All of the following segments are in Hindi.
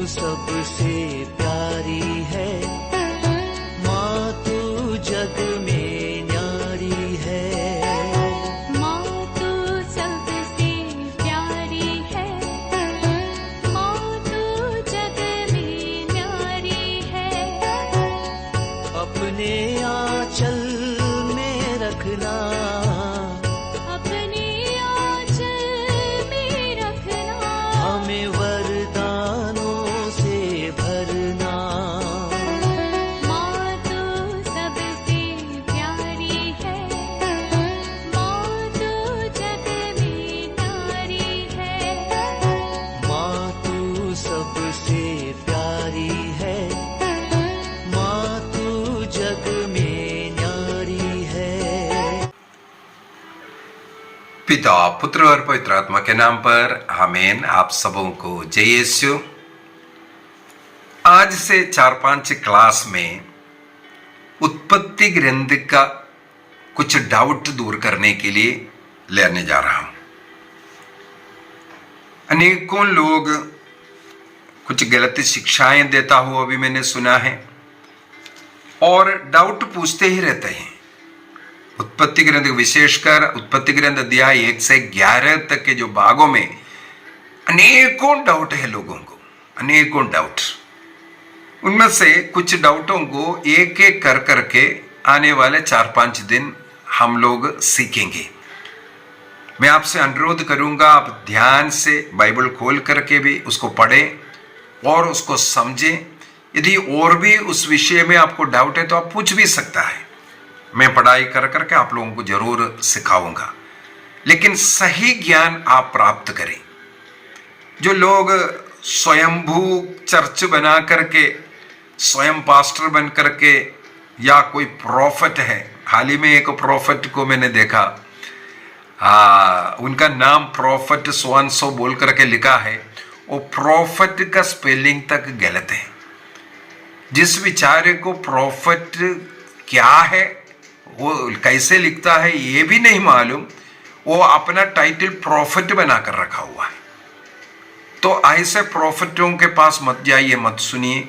सबसे प्यारी है, माँ तू जग में न्यारी है। माँ तू सबसे प्यारी है, माँ तू जग में न्यारी है। अपने आंचल में रखना, अपने आंचल में रखना, हमें वरदानों से भरना। माँ तू सबसे प्यारी है, माँ तू जग में न्यारी है। माँ तू सबसे प्यारी है, माँ तू जग में न्यारी है। पिता, पुत्र और पवित्र आत्मा के नाम पर आमीन। आप सबों को जय यीशु। आज से 4-5 क्लास में उत्पत्ति ग्रंथ का कुछ डाउट दूर करने के लिए लेने जा रहा हूं। अनेकों लोग कुछ गलत शिक्षाएं देता हुआ भी मैंने सुना है और डाउट पूछते ही रहते हैं। उत्पत्ति ग्रंथ, विशेषकर उत्पत्ति ग्रंथ अध्याय 1 से 11 तक के जो भागों में अनेकों डाउट है लोगों को, अनेकों डाउट। उनमें से कुछ डाउटों को एक एक कर करके आने वाले 4-5 दिन हम लोग सीखेंगे। मैं आपसे अनुरोध करूंगा, आप ध्यान से बाइबल खोल करके भी उसको पढ़ें और उसको समझें। यदि और भी उस विषय में आपको डाउट है तो आप पूछ भी सकता है। मैं पढ़ाई कर करके आप लोगों को जरूर सिखाऊंगा, लेकिन सही ज्ञान आप प्राप्त करें। जो लोग स्वयंभू चर्च बना करके, स्वयं पास्टर बन करके, या कोई प्रॉफिट है, हाल ही में एक प्रॉफिट को मैंने देखा, उनका नाम प्रॉफिट सो बोल करके लिखा है, वो प्रॉफिट का स्पेलिंग तक गलत है। जिस विचारे को प्रॉफिट क्या है, वो कैसे लिखता है ये भी नहीं मालूम, वो अपना टाइटल प्रॉफिट बनाकर रखा हुआ है। तो ऐसे प्रॉफिटों के पास मत जाइए, मत सुनिए।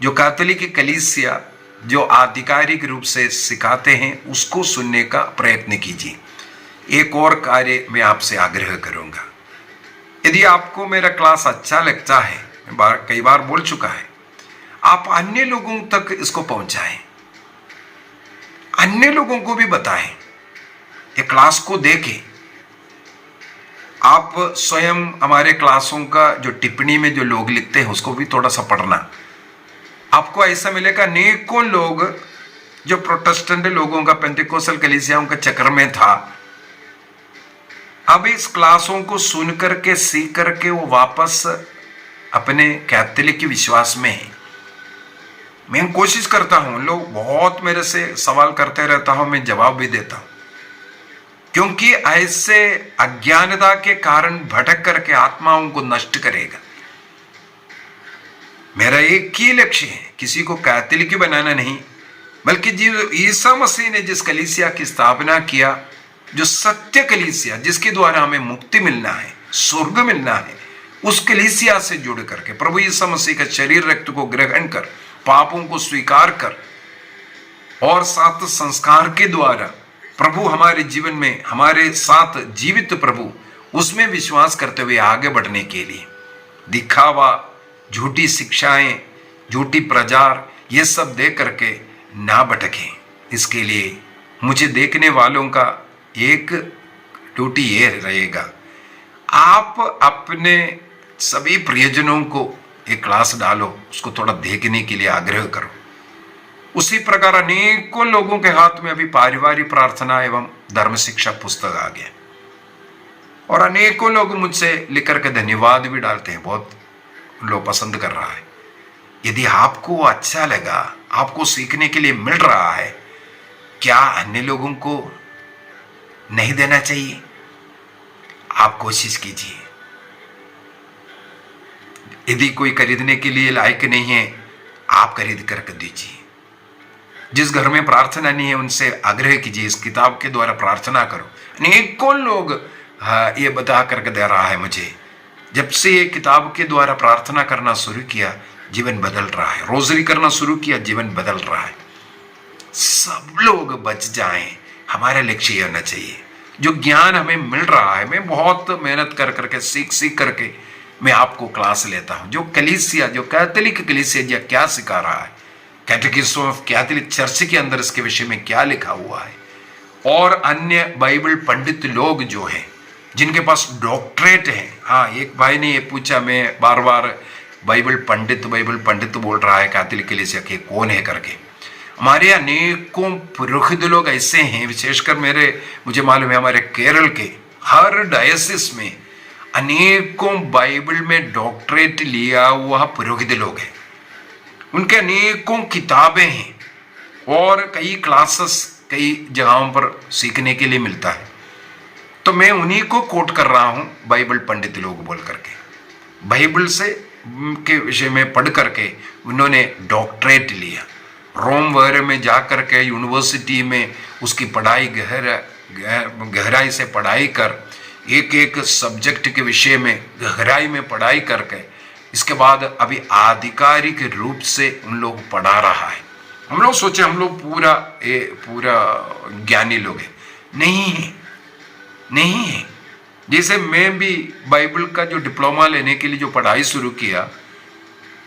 जो कैथोलिक कलीसिया जो आधिकारिक रूप से सिखाते हैं उसको सुनने का प्रयत्न कीजिए। एक और कार्य मैं आपसे आग्रह करूंगा, यदि आपको मेरा क्लास अच्छा लगता है, कई बार बोल चुका है, आप अन्य लोगों तक इसको पहुंचाएं, अन्य लोगों को भी बताएं, ये क्लास को देखें। आप स्वयं हमारे क्लासों का जो टिप्पणी में जो लोग लिखते हैं उसको भी थोड़ा सा पढ़ना। आपको ऐसा मिलेगा, अनेकों लोग जो प्रोटेस्टेंट लोगों का, पेंटिकोस्टल कलीसियाओं का चक्कर में था, अब इस क्लासों को सुन करके, सीख करके वो वापस अपने कैथोलिक विश्वास में है। मैं कोशिश करता हूं, लोग बहुत मेरे से सवाल करते रहता हूं, मैं जवाब भी देता हूं, क्योंकि ऐसे अज्ञानता के कारण भटक करके आत्माओं को नष्ट करेगा। मेरा एक ही लक्ष्य है, किसी को कैथोलिक बनाना नहीं, बल्कि ईसा मसीह ने जिस कलीसिया की स्थापना किया, जो सत्य कलीसिया, जिसके द्वारा हमें मुक्ति मिलना है, स्वर्ग मिलना है, उस कलीसिया से जुड़ करके प्रभु ईसा मसीह का शरीर रक्त को ग्रहण कर, पापों को स्वीकार कर और सात संस्कार के द्वारा प्रभु हमारे जीवन में हमारे साथ जीवित प्रभु, उसमें विश्वास करते हुए आगे बढ़ने के लिए दिखावा, झूठी शिक्षाएं, झूठी प्रचार, ये सब दे करके ना भटकें। इसके लिए मुझे देखने वालों का एक ड्यूटी ये रहेगा, आप अपने सभी प्रियजनों को एक क्लास डालो, उसको थोड़ा देखने के लिए आग्रह करो। उसी प्रकार अनेकों लोगों के हाथ में अभी पारिवारिक प्रार्थना एवं धर्म शिक्षा पुस्तक आ गया और अनेकों लोग मुझसे लिख करके धन्यवाद भी डालते हैं, बहुत लोग पसंद कर रहा है। यदि आपको अच्छा लगा, आपको सीखने के लिए मिल रहा है, क्या अन्य लोगों को नहीं देना चाहिए? आप कोशिश कीजिए। यदि कोई खरीदने के लिए लायक नहीं है, आप खरीद कर दीजिए। जिस घर में प्रार्थना नहीं है उनसे आग्रह कीजिए, इस किताब के द्वारा प्रार्थना करो। अनेकों लोग ये बता करके दे रहा है मुझे, जब से ये किताब के द्वारा प्रार्थना करना शुरू किया, जीवन बदल रहा है। रोजरी करना शुरू किया, जीवन बदल रहा है। सब लोग बच जाएं, हमारा लक्ष्य ये होना चाहिए। जो ज्ञान हमें मिल रहा है, मैं बहुत मेहनत कर करके सीख करके मैं आपको क्लास लेता हूं। जो कलीसिया, जो कैथोलिक कलीसिया क्या सिखा रहा है, कैटेकिज्म ऑफ कैथोलिक चर्च के अंदर इसके विषय में क्या लिखा हुआ है, और अन्य बाइबल पंडित लोग जो हैं जिनके पास डॉक्टरेट है। हाँ, एक भाई ने ये पूछा, मैं बार बार बाइबल पंडित बोल रहा है कैथोलिक कलीसिया के, कौन है करके। हमारे अनेकों पुरोहित लोग ऐसे हैं, विशेषकर मुझे मालूम है हमारे केरल के हर डायसिस में अनेकों बाइबल में डॉक्टरेट लिया हुआ पुरोहित लोग हैं। उनके अनेकों किताबें हैं और कई क्लासेस कई जगहों पर सीखने के लिए मिलता है। तो मैं उन्हीं को कोट कर रहा हूं, बाइबल पंडित लोग बोल करके। बाइबल से के विषय में पढ़ करके उन्होंने डॉक्टरेट लिया, रोम वगैरह में जा करके यूनिवर्सिटी में उसकी पढ़ाई गहराई से पढ़ाई कर, एक एक सब्जेक्ट के विषय में गहराई में पढ़ाई करके, इसके बाद अभी आधिकारिक रूप से उन लोग पढ़ा रहा है। हम लोग सोचे हम लोग पूरा ज्ञानी लोग हैं, नहीं है। जैसे मैं भी बाइबल का जो डिप्लोमा लेने के लिए जो पढ़ाई शुरू किया,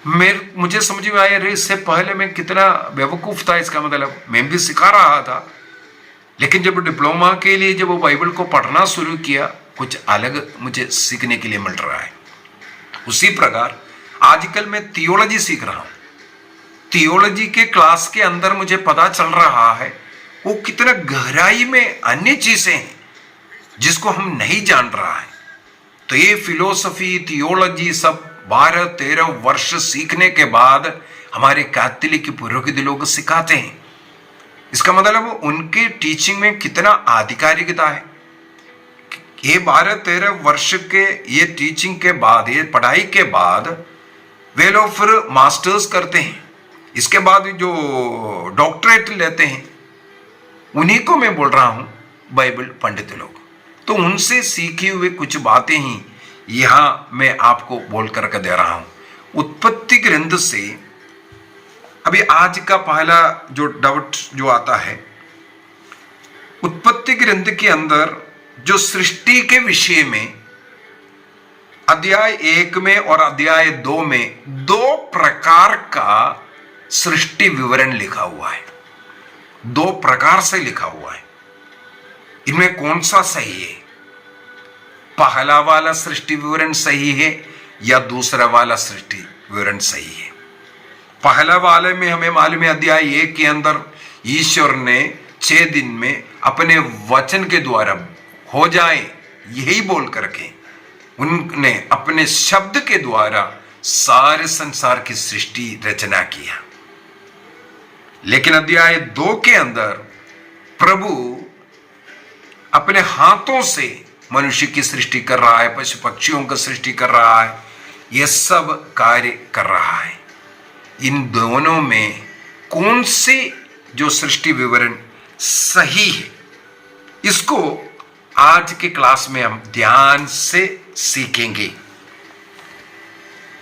मुझे समझ में आया, इससे पहले मैं कितना बेवकूफ था। इसका मतलब मैं भी सिखा रहा था, लेकिन जब डिप्लोमा के लिए जब वो बाइबल को पढ़ना शुरू किया, कुछ अलग मुझे सीखने के लिए मिल रहा है। उसी प्रकार आजकल मैं थियोलॉजी सीख रहा हूं। थियोलॉजी के क्लास के अंदर मुझे पता चल रहा है वो कितना गहराई में अन्य चीजें हैं जिसको हम नहीं जान रहा है। तो ये फिलोसफी, थियोलॉजी सब 12-13 वर्ष सीखने के बाद हमारे कैथोलिक पुरोहित लोग सिखाते हैं। इसका मतलब उनके टीचिंग में कितना आधिकारिकता है। ये 12-13 वर्ष के ये टीचिंग के बाद, ये पढ़ाई के बाद वे लोग फिर मास्टर्स करते हैं, इसके बाद जो डॉक्टरेट लेते हैं, उन्हीं को मैं बोल रहा हूं बाइबल पंडित लोग। तो उनसे सीखी हुए कुछ बातें ही यहां मैं आपको बोल करके दे रहा हूं। उत्पत्ति ग्रंथ से अभी आज का पहला जो डाउट जो आता है, उत्पत्ति ग्रंथ के अंदर जो सृष्टि के विषय में अध्याय 1 में और अध्याय 2 में 2 प्रकार का सृष्टि विवरण लिखा हुआ है। 2 प्रकार से लिखा हुआ है। इनमें कौन सा सही है? पहला वाला सृष्टि विवरण सही है या दूसरा वाला सृष्टि विवरण सही है? पहला वाले में हमें मालूम है अध्याय 1 के अंदर ईश्वर ने 6 दिन में अपने वचन के द्वारा हो जाए यही बोल करके उनने अपने शब्द के द्वारा सारे संसार की सृष्टि रचना किया। लेकिन अध्याय 2 के अंदर प्रभु अपने हाथों से मनुष्य की सृष्टि कर रहा है, पशु पक्षियों की सृष्टि कर रहा है, यह सब कार्य कर रहा है। इन दोनों में कौन सी जो सृष्टि विवरण सही है, इसको आज के क्लास में हम ध्यान से सीखेंगे।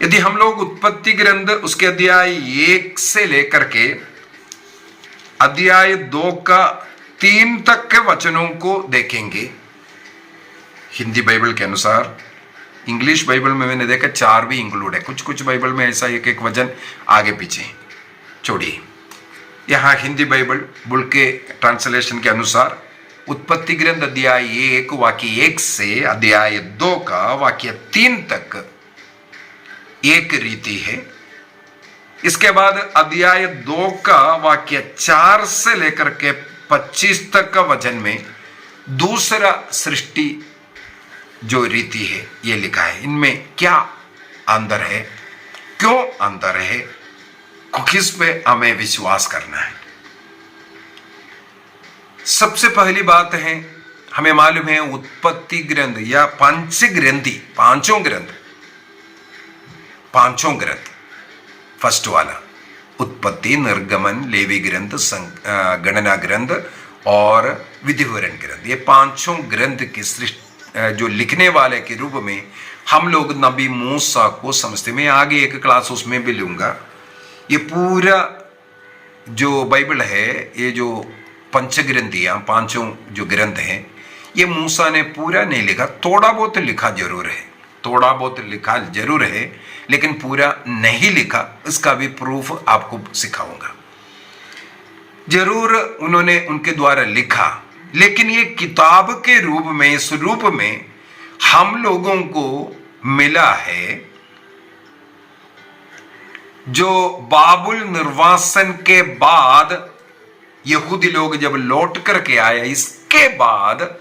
यदि हम लोग उत्पत्ति ग्रंथ उसके अध्याय 1 से लेकर के अध्याय 2 का 3 तक के वचनों को देखेंगे, हिंदी बाइबल के अनुसार, इंग्लिश बाइबल में मैंने देखा 4 भी इंक्लूड है, कुछ बाइबल में ऐसा एक वचन आगे पीछे छोड़िए। यहां हिंदी बाइबल बुल के ट्रांसलेशन के अनुसार उत्पत्ति ग्रंथ अध्याय 1 वाक्य 1 से अध्याय 2 का वाक्य 3 तक एक रीति है। इसके बाद अध्याय 2 का वाक्य 4 से लेकर के 25 तक का वचन में दूसरा सृष्टि जो रीति है ये लिखा है। इनमें क्या अंतर है, क्यों अंतर है, किस पे हमें विश्वास करना है? सबसे पहली बात है, हमें मालूम है उत्पत्ति ग्रंथ या पंचग्रंथी, पांचों ग्रंथ, फर्स्ट वाला उत्पत्ति, निर्गमन, लेवी ग्रंथ, गणना ग्रंथ और विधिविवरण ग्रंथ, ये 5 ग्रंथ की सृष्टि जो लिखने वाले के रूप में हम लोग नबी मूसा को समझते, मैं आगे एक क्लास उसमें भी लूंगा। ये पूरा जो बाइबल है, ये जो पंचग्रंथियां, पांचों जो ग्रंथ हैं, ये मूसा ने पूरा नहीं लिखा, थोड़ा बहुत लिखा जरूर है, थोड़ा बहुत लिखा जरूर है, लेकिन पूरा नहीं लिखा। इसका भी प्रूफ आपको सिखाऊंगा। जरूर उन्होंने उनके द्वारा लिखा, लेकिन ये किताब के रूप में, इस रूप में हम लोगों को मिला है जो बाबुल निर्वासन के बाद यहूदी लोग जब लौट करके आए, इसके बाद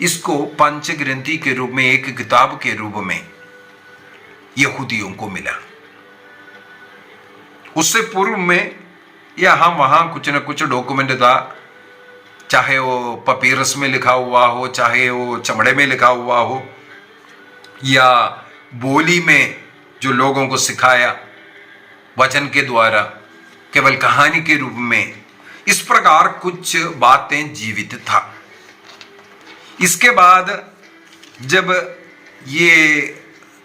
इसको पंचग्रंथि के रूप में, एक किताब के रूप में यहूदियों को मिला। उससे पूर्व में यहाँ वहां कुछ न कुछ डॉक्यूमेंट था, चाहे वो पपीरस में लिखा हुआ हो, चाहे वो चमड़े में लिखा हुआ हो, या बोली में जो लोगों को सिखाया वचन के द्वारा, केवल कहानी के रूप में, इस प्रकार कुछ बातें जीवित था। इसके बाद जब ये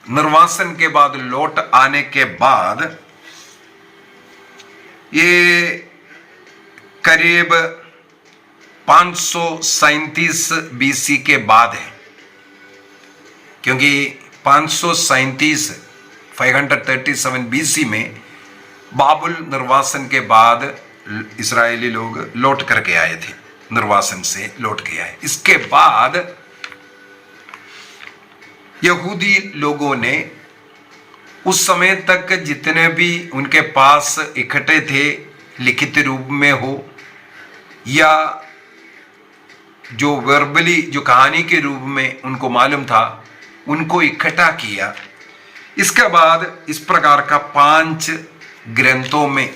निर्वासन के बाद, लौट आने के बाद, ये करीब 537 बीसी के बाद है, क्योंकि 537 बीसी में बाबुल निर्वासन के बाद इस्राएली लोग लौट करके आए थे, निर्वासन से लौट के आए। इसके बाद यहूदी लोगों ने उस समय तक जितने भी उनके पास इकट्ठे थे, लिखित रूप में हो या जो वर्बली, जो कहानी के रूप में उनको मालूम था, उनको इकट्ठा किया। इसके बाद इस प्रकार का 5 ग्रंथों में,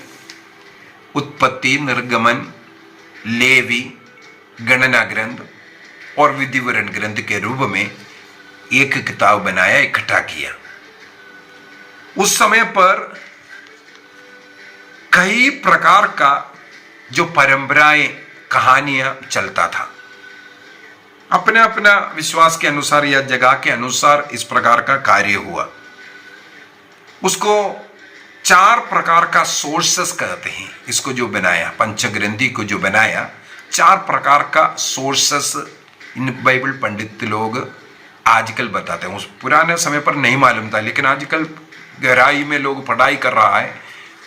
उत्पत्ति, निर्गमन, लेवी, गणना ग्रंथ और विधिवरण ग्रंथ के रूप में एक किताब बनाया, इकट्ठा किया। उस समय पर कई प्रकार का जो परंपराएं, कहानियां चलता था, अपने अपना विश्वास के अनुसार या जगह के अनुसार इस प्रकार का कार्य हुआ। उसको 4 प्रकार का सोर्सेस कहते हैं। इसको जो बनाया, पंचग्रंथि को जो बनाया, 4 प्रकार का सोर्सेस इन बाइबल पंडित लोग आजकल बताते हैं। उस पुराने समय पर नहीं मालूम था, लेकिन आजकल गहराई में लोग पढ़ाई कर रहा है,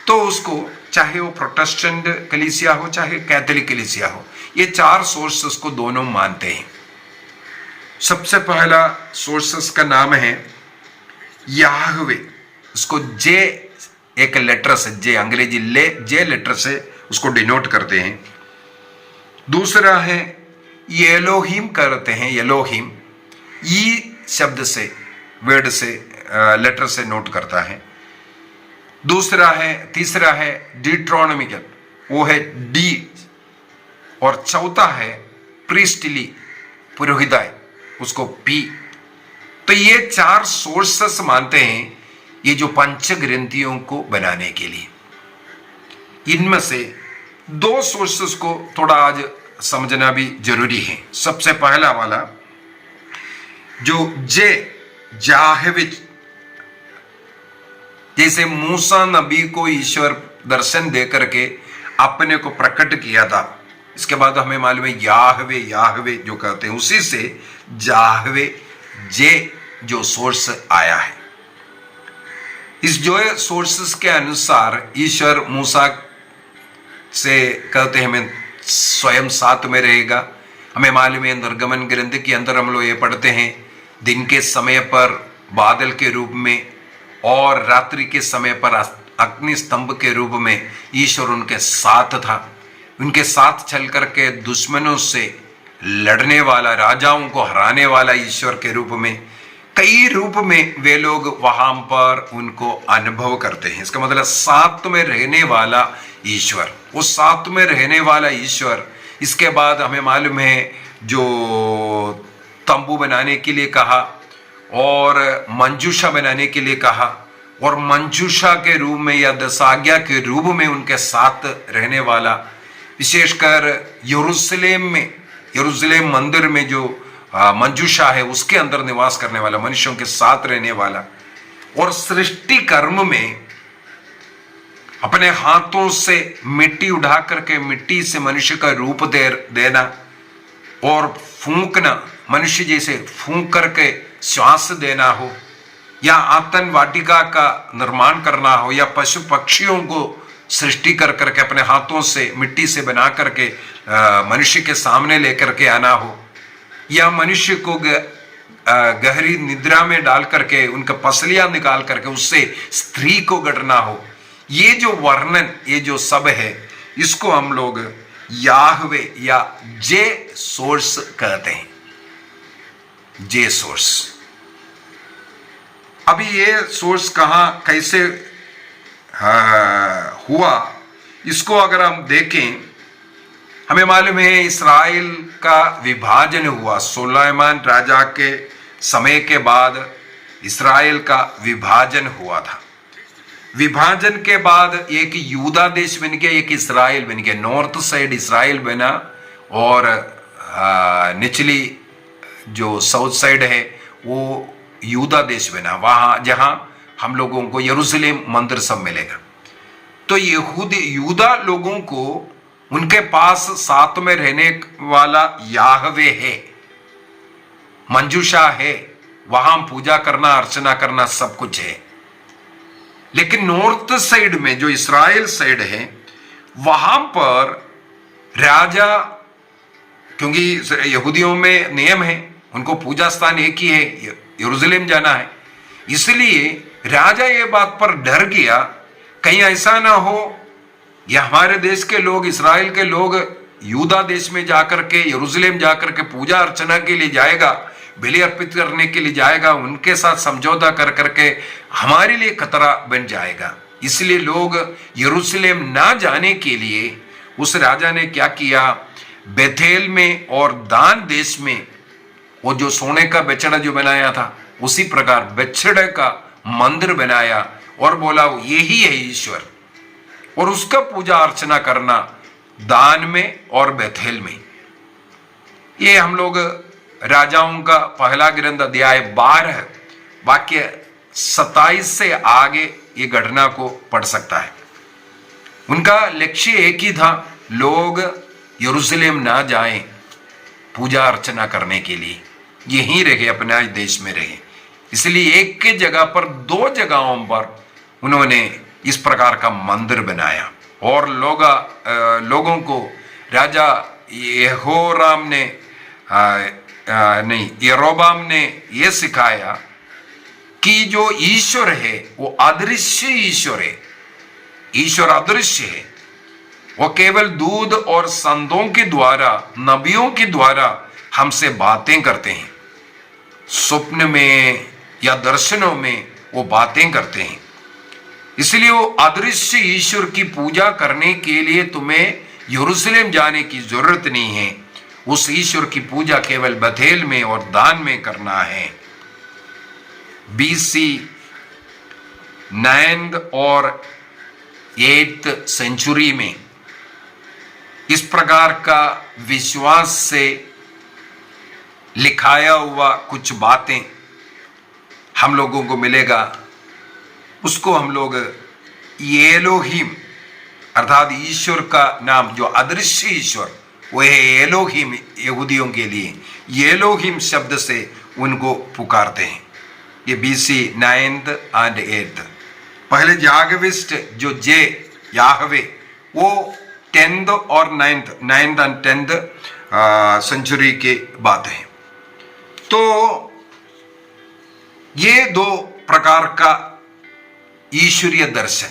तो उसको, चाहे वो प्रोटेस्टेंट कलीसिया हो, चाहे कैथोलिक कलीसिया हो, ये 4 सोर्सेस को दोनों मानते हैं। सबसे पहला सोर्सेस का नाम है याहवे। उसको जे, एक लेटर से, जे अंग्रेजी जे लेटर से उसको डिनोट करते हैं। दूसरा है एलोहिम करते हैं, एलोहिम ई शब्द से, वर्ड से, लेटर से नोट करता है। तीसरा है डिट्रोनोमिकल, वो है डी। और चौथा है प्रीस्टली, पुरोहिताय, उसको पी। तो ये 4 सोर्सेस मानते हैं ये जो पंचग्रंथियों को बनाने के लिए। इनमें से 2 सोर्सेस को थोड़ा आज समझना भी जरूरी है। सबसे पहला वाला जो जाहविच, जैसे मूसा नबी को ईश्वर दर्शन दे करके अपने को प्रकट किया था, इसके बाद हमें मालूम है याहवे, याहवे जो कहते हैं, उसी से जाहवे जे जो सोर्स आया है। इस जो सोर्सेस के अनुसार ईश्वर मूसा से कहते हैं मैं स्वयं साथ में रहेगा। हमें मालूम है निर्गमन ग्रंथ के अंदर हम लोग ये पढ़ते हैं, दिन के समय पर बादल के रूप में और रात्रि के समय पर अग्नि स्तंभ के रूप में ईश्वर उनके साथ था। उनके साथ चल करके दुश्मनों से लड़ने वाला, राजाओं को हराने वाला ईश्वर के रूप में, कई रूप में वे लोग वहां पर उनको अनुभव करते हैं। इसका मतलब साथ में रहने वाला ईश्वर, वो साथ में रहने वाला ईश्वर। इसके बाद हमें मालूम है जो तंबू बनाने के लिए कहा और मंजूषा बनाने के लिए कहा, और मंजूषा के रूप में या 10 आज्ञा के रूप में उनके साथ रहने वाला, विशेषकर यरूशलेम में, यरूशलेम मंदिर में जो मंजूषा है उसके अंदर निवास करने वाला, मनुष्यों के साथ रहने वाला, और सृष्टि कर्म में अपने हाथों से मिट्टी उठा करके मिट्टी से मनुष्य का रूप देना और फूंकना, मनुष्य जैसे फूंक करके श्वास देना हो, या आतन वाटिका का निर्माण करना हो, या पशु पक्षियों को सृष्टि कर करके अपने हाथों से मिट्टी से बना करके मनुष्य के सामने लेकर के आना हो, या मनुष्य को गहरी निद्रा में डाल करके उनका पसलियां निकाल करके उससे स्त्री को गढ़ना हो, ये जो वर्णन, ये जो सब है, इसको हम लोग याहवे या जे सोर्स कहते हैं। जे सोर्स। अभी ये सोर्स कहां कैसे हुआ, इसको अगर हम देखें, हमें मालूम है इस्राएल का विभाजन हुआ सुलेमान राजा के समय के बाद। इस्राएल का विभाजन हुआ था। विभाजन के बाद एक यूदा देश बन गया, एक इस्राएल बन गया। नॉर्थ साइड इस्राएल बना और निचली जो साउथ साइड है वो यूदा देश बना, वहां जहां हम लोगों को यरूशलेम मंदिर सब मिलेगा। तो यूदा लोगों को उनके पास साथ में रहने वाला याहवे है, मंजूषा है, वहां पूजा करना अर्चना करना सब कुछ है। लेकिन नॉर्थ साइड में जो इस्राएल साइड है वहां पर राजा, क्योंकि यहूदियों में नियम है, उनको पूजा स्थान एक ही है, यरूशलेम जाना है, इसलिए राजा ये बात पर डर गया कहीं ऐसा ना हो या हमारे देश के लोग, इस्राएल के लोग यूदा देश में जाकर के, यरूशलेम जाकर के पूजा अर्चना के लिए जाएगा, बलि अर्पित करने के लिए जाएगा, उनके साथ समझौता कर करके हमारे लिए खतरा बन जाएगा। इसलिए लोग यरूशलेम ना जाने के लिए उस राजा ने क्या किया, बेथेल में और दान देश में वो जो सोने का बछड़ा जो बनाया था उसी प्रकार बछड़े का मंदिर बनाया और बोला यही है ईश्वर, और उसका पूजा अर्चना करना दान में और बेथेल में। ये हम लोग राजाओं का पहला ग्रंथ अध्याय 12 वाक्य 27 से आगे ये घटना को पढ़ सकता है। उनका लक्ष्य एक ही था, लोग यरूशलेम ना जाएं पूजा अर्चना करने के लिए, यहीं रहे, अपने देश में रहे। इसलिए एक के जगह पर 2 जगहों पर उन्होंने इस प्रकार का मंदिर बनाया और लोगों को राजा यहोराम ने यरोबाम ने यह सिखाया कि जो ईश्वर है वो अदृश्य ईश्वर है। ईश्वर अदृश्य है, वो केवल दूध और संतों के द्वारा, नबियों के द्वारा हमसे बातें करते हैं, स्वप्न में या दर्शनों में वो बातें करते हैं। इसलिए वो अदृश्य ईश्वर की पूजा करने के लिए तुम्हें यरूशलेम जाने की जरूरत नहीं है। उस ईश्वर की पूजा केवल बेथेल में और दान में करना है। BC 9th और 8th सेंचुरी में इस प्रकार का विश्वास से लिखाया हुआ कुछ बातें हम लोगों को मिलेगा। उसको हम लोग एलोहिम अर्थात ईश्वर का नाम जो अदृश्य ईश्वर वो है एलोहिम, यहूदियों के लिए एलोहिम शब्द से उनको पुकारते हैं। ये BC 9th and 8th। पहले यागविस्ट जो जे याहवे वो 10th और 9th and 10th सेंचुरी की बात है। तो ये 2 प्रकार का ईश्वरीय दर्शन।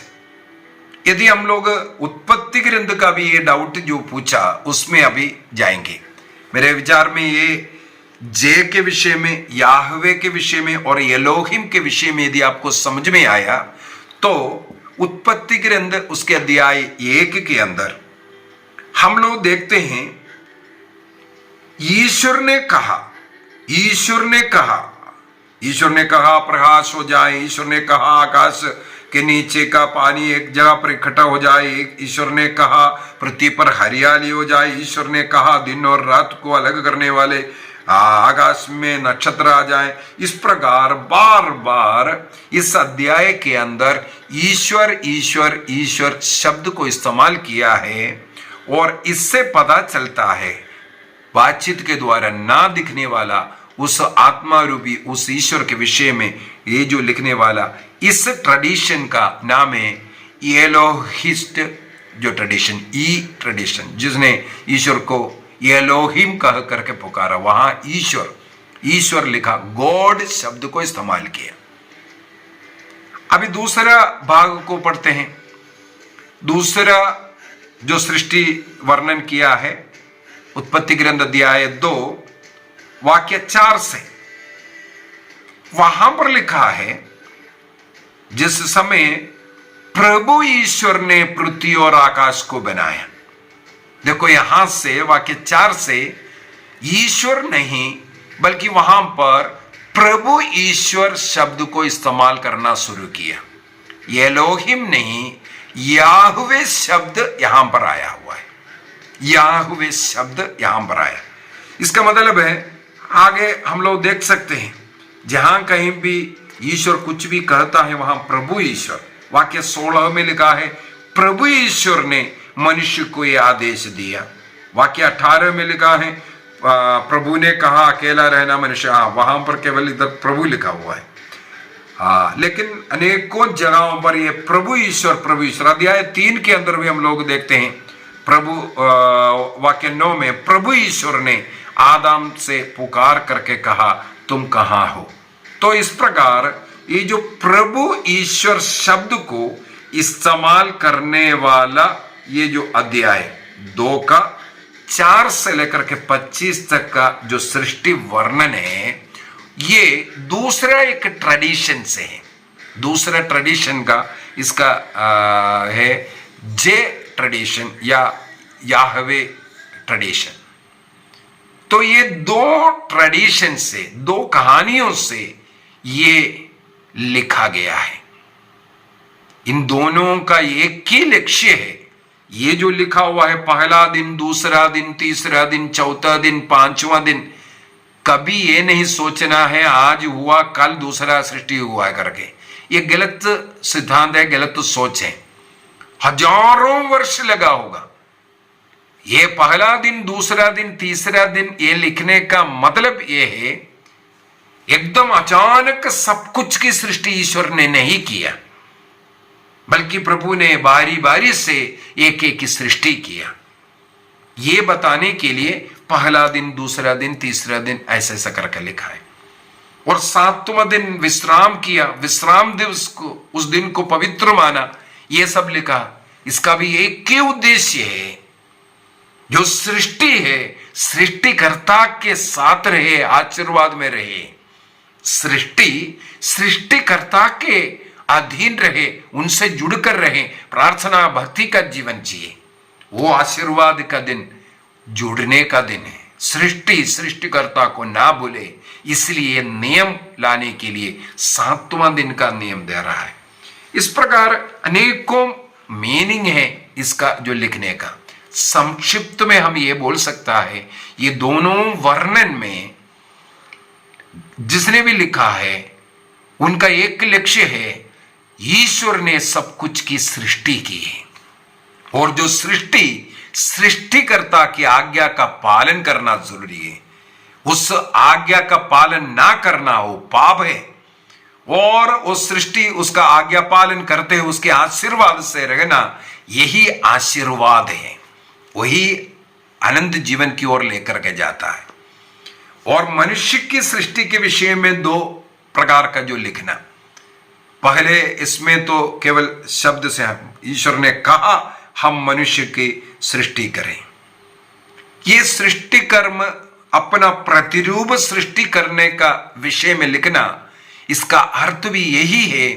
यदि हम लोग उत्पत्ति ग्रंथ का भी ये डाउट जो पूछा उसमें अभी जाएंगे। मेरे विचार में ये जे के विषय में, याहवे के विषय में और एलोहिम के विषय में यदि आपको समझ में आया तो उत्पत्ति ग्रंथ उसके अध्याय 1 के अंदर हम लोग देखते हैं ईश्वर ने कहा प्रकाश हो जाए, ईश्वर ने कहा आकाश के नीचे का पानी एक जगह पर इकट्ठा हो जाए, ईश्वर ने कहा पृथ्वी पर हरियाली हो जाए, ईश्वर ने कहा दिन और रात को अलग करने वाले आकाश में नक्षत्र आ जाए। इस प्रकार बार बार इस अध्याय के अंदर ईश्वर ईश्वर ईश्वर शब्द को इस्तेमाल किया है और इससे पता चलता है बातचीत के द्वारा ना दिखने वाला उस आत्मा रूपी उस ईश्वर के विषय में ये जो लिखने वाला, इस ट्रेडिशन का नाम है एलोहिस्ट जो ट्रेडिशन, ई ट्रेडिशन, जिसने ईश्वर को एलोहिम कह करके पुकारा, वहां ईश्वर ईश्वर लिखा, गॉड शब्द को इस्तेमाल किया। अभी दूसरा भाग को पढ़ते हैं। दूसरा जो सृष्टि वर्णन किया है उत्पत्ति ग्रंथ अध्याय 2 वाक्य 4 से, वहां पर लिखा है जिस समय प्रभु ईश्वर ने पृथ्वी और आकाश को बनाया। देखो यहां से वाक्य 4 से ईश्वर नहीं बल्कि वहां पर प्रभु ईश्वर शब्द को इस्तेमाल करना शुरू किया। एलोहिम नहीं, याहवे शब्द यहां पर आया हुआ है। याहवे शब्द यहां पर आया, इसका मतलब है आगे हम लोग देख सकते हैं जहां कहीं भी ईश्वर कुछ भी कहता है वहां प्रभु ईश्वर। वाक्य 16 में लिखा है प्रभु ईश्वर ने मनुष्य को यह आदेश दिया। वाक्य 18 में लिखा है प्रभु ने कहा अकेला रहना मनुष्य, वहां पर केवल इधर प्रभु लिखा हुआ है। लेकिन अनेकों जगहों पर यह प्रभु ईश्वर अध्याय 3 के अंदर भी हम लोग देखते हैं प्रभु, वाक्य 9 में प्रभु ईश्वर ने आदम से पुकार करके कहा तुम कहां हो। तो इस प्रकार ये जो प्रभु ईश्वर शब्द को इस्तेमाल करने वाला ये जो अध्याय 2 का 4 से लेकर के 25 तक का जो सृष्टि वर्णन है, ये दूसरा एक ट्रेडिशन से है। दूसरा ट्रेडिशन का इसका है जे ट्रेडिशन या याहवे ट्रेडिशन। तो ये दो ट्रेडिशन से, दो कहानियों से ये लिखा गया है। इन दोनों का एक ही लक्ष्य है। ये जो लिखा हुआ है पहला दिन, दूसरा दिन, तीसरा दिन, चौथा दिन, पांचवा दिन, कभी ये नहीं सोचना है आज हुआ कल दूसरा सृष्टि हुआ है करके। ये गलत सिद्धांत है, गलत सोच है। हजारों वर्ष लगा होगा ये पहला दिन, दूसरा दिन, तीसरा दिन ये लिखने का मतलब ये है एकदम अचानक सब कुछ की सृष्टि ईश्वर ने नहीं किया, बल्कि प्रभु ने बारी बारी से एक एक की सृष्टि किया। ये बताने के लिए पहला दिन, दूसरा दिन, तीसरा दिन ऐसा ऐसा करके लिखा है। और 7वां दिन विश्राम किया, विश्राम दिवस को, उस दिन को पवित्र माना, ये सब लिखा। इसका भी एक ही उद्देश्य है, जो सृष्टि है सृष्टिकर्ता के साथ रहे, आशीर्वाद में रहे। सृष्टि सृष्टिकर्ता के अधीन रहे, उनसे जुड़कर रहे, प्रार्थना भक्ति का जीवन जिए। वो आशीर्वाद का दिन जुड़ने का दिन है। सृष्टि सृष्टिकर्ता को ना भूले, इसलिए नियम लाने के लिए 7वां दिन का नियम दे रहा है। इस प्रकार अनेकों मीनिंग है इसका जो लिखने का। संक्षिप्त में हम ये बोल सकता है ये दोनों वर्णन में जिसने भी लिखा है उनका एक लक्ष्य है, ईश्वर ने सब कुछ की सृष्टि की है, और जो सृष्टि सृष्टिकर्ता की आज्ञा का पालन करना जरूरी है। उस आज्ञा का पालन ना करना हो पाप है, और उस सृष्टि उसका आज्ञा पालन करते हुए उसके आशीर्वाद से रहना यही आशीर्वाद है, वही अनंत जीवन की ओर लेकर के जाता है। और मनुष्य की सृष्टि के विषय में 2 प्रकार का जो लिखना, पहले इसमें तो केवल शब्द से ईश्वर ने कहा हम मनुष्य की सृष्टि करें। ये सृष्टि कर्म अपना प्रतिरूप सृष्टि करने का विषय में लिखना, इसका अर्थ भी यही है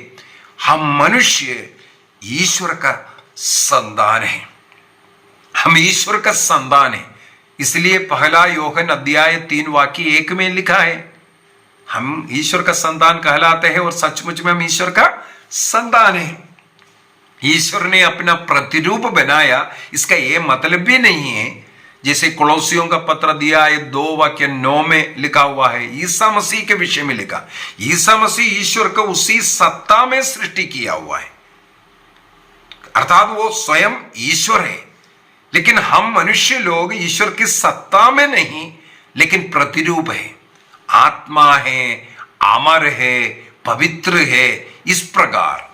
हम मनुष्य ईश्वर का संतान है, हम ईश्वर का संतान है। इसलिए पहला यूहन्ना अध्याय 3 वाक्य 1 में लिखा है हम ईश्वर का संतान कहलाते हैं, और सचमुच में हम ईश्वर का संतान है। ईश्वर ने अपना प्रतिरूप बनाया, इसका यह मतलब भी नहीं है जैसे कोलोसियों का पत्र दिया है 2:9 में लिखा हुआ है, ईसा मसीह के विषय में लिखा, ईसा मसीह ईश्वर को उसी सत्ता में सृष्टि किया हुआ है, अर्थात वो स्वयं ईश्वर है। लेकिन हम मनुष्य लोग ईश्वर की सत्ता में नहीं, लेकिन प्रतिरूप है, आत्मा है, अमर है, पवित्र है। इस प्रकार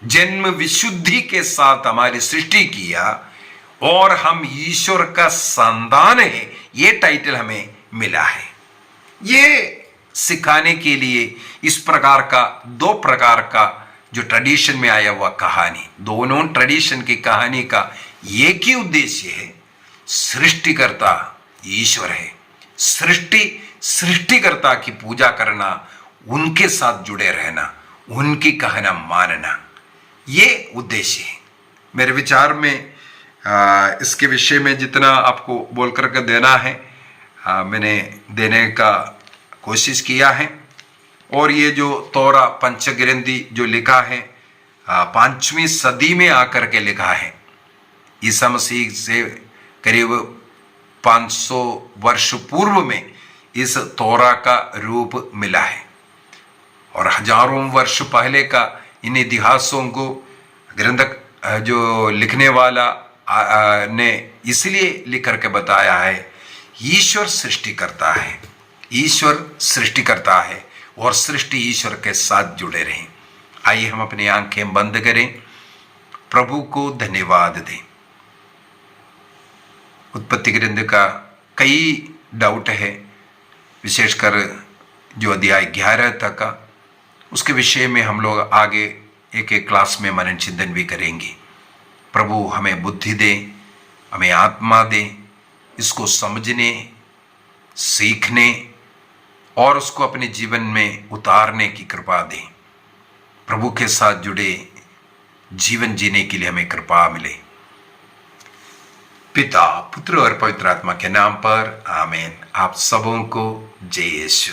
जन्म विशुद्धि के साथ हमारी सृष्टि किया और हम ईश्वर का संतान है, ये टाइटल हमें मिला है। ये सिखाने के लिए इस प्रकार का 2 प्रकार का जो ट्रेडिशन में आया हुआ कहानी, दोनों ट्रेडिशन की कहानी का एक ही उद्देश्य है, सृष्टिकर्ता ईश्वर है, सृष्टिकर्ता की पूजा करना, उनके साथ जुड़े रहना, उनकी कहना मानना, ये उद्देश्य है। मेरे विचार में इसके विषय में जितना आपको बोल करके देना है मैंने देने का कोशिश किया है। और ये जो तोरा पंचग्रंथी जो लिखा है 5वीं सदी में आकर के लिखा है, ईसा मसीह से करीब 500 वर्ष पूर्व में इस तोरा का रूप मिला है। और हजारों वर्ष पहले का इन इतिहासों को ग्रंथ जो लिखने वाला ने इसलिए लिख करके बताया है, ईश्वर सृष्टि करता है, ईश्वर सृष्टि करता है और सृष्टि ईश्वर के साथ जुड़े रहें। आइए हम अपनी आंखें बंद करें, प्रभु को धन्यवाद दें। उत्पत्ति ग्रंथ का कई डाउट है, विशेषकर जो अध्याय 11 तक का, उसके विषय में हम लोग आगे एक क्लास में मनन चिंतन भी करेंगे। प्रभु हमें बुद्धि दे, हमें आत्मा दे, इसको समझने, सीखने और उसको अपने जीवन में उतारने की कृपा दे। प्रभु के साथ जुड़े जीवन जीने के लिए हमें कृपा मिले। पिता, पुत्र और पवित्र आत्मा के नाम पर आमीन। आप सबों को जय यीशु।